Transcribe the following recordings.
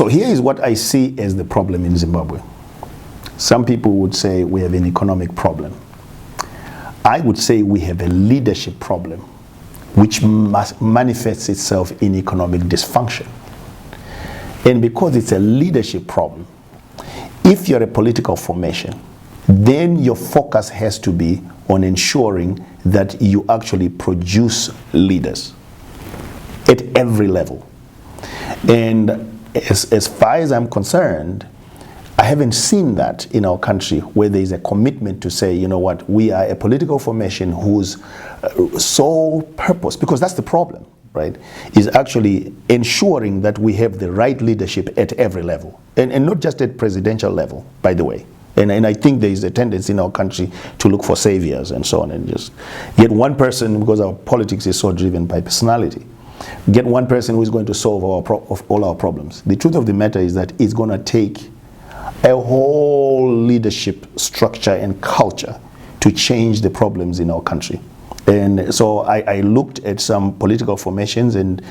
So here is what I see as the problem in Zimbabwe. Some people would say we have an economic problem. I would say we have a leadership problem, which manifests itself in economic dysfunction. And because it's a leadership problem, if you're a political formation, then your focus has to be on ensuring that you actually produce leaders at every level. And as far as I'm concerned, I haven't seen that in our country where there is a commitment to say, you know what, we are a political formation whose sole purpose, because that's the problem, right, is actually ensuring that we have the right leadership at every level, and not just at presidential level, by the way. And I think there is a tendency in our country to look for saviors and so on, and just get one person, because our politics is so driven by personality, get one person who is going to solve all our problems. The truth of the matter is that it's going to take a whole leadership structure and culture to change the problems in our country. And so I looked at some political formations, and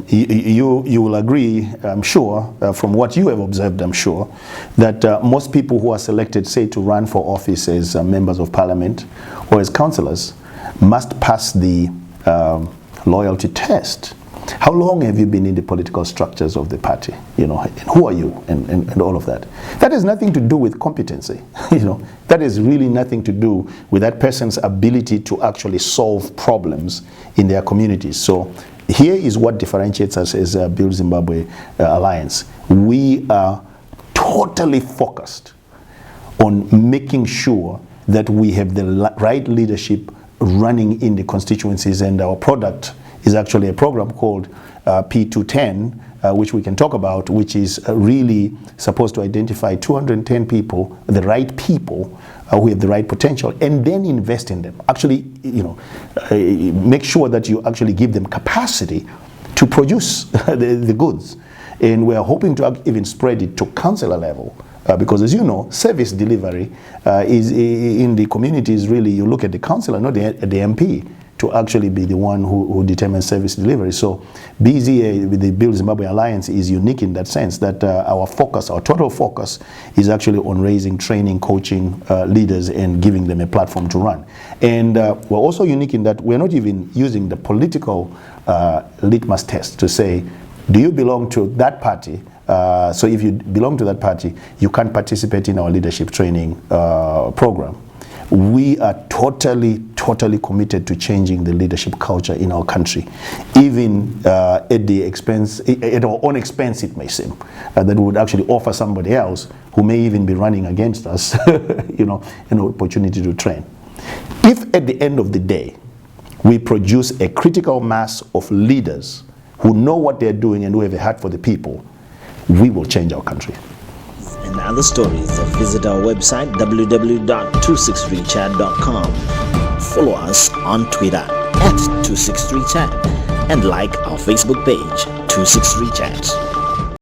you will agree, I'm sure, from what you have observed, I'm sure, that most people who are selected, say, to run for office as members of parliament or as councillors, must pass the loyalty test. How long have you been in the political structures of the party? You know, and who are you, and all of that. That has nothing to do with competency. You know, that has really nothing to do with that person's ability to actually solve problems in their communities. So here is what differentiates us as Build Zimbabwe Alliance. We are totally focused on making sure that we have the right leadership running in the constituencies, and our product is actually a program called P210, which we can talk about, which is really supposed to identify 210 people, the right people who have the right potential, and then invest in them. Actually, you know, make sure that you actually give them capacity to produce the goods. And we're hoping to even spread it to councillor level. Because, as you know, service delivery is in the communities. Really, you look at the councillor, not the MP, to actually be the one who determines service delivery. So BZA, with the Build Zimbabwe Alliance, is unique in that sense, that our focus, our total focus, is actually on raising, training, coaching leaders and giving them a platform to run. And we're also unique in that we're not even using the political litmus test to say, do you belong to that party? So if you belong to that party, you can't participate in our leadership training program. We are totally committed to changing the leadership culture in our country, even at the expense, at our own expense, it may seem, that we would actually offer somebody else who may even be running against us, you know, an opportunity to train. If at the end of the day, we produce a critical mass of leaders who know what they're doing and who have a heart for the people, we will change our country. And other stories, visit our website www.263chat.com. Follow us on Twitter @263chat and like our Facebook page 263chat.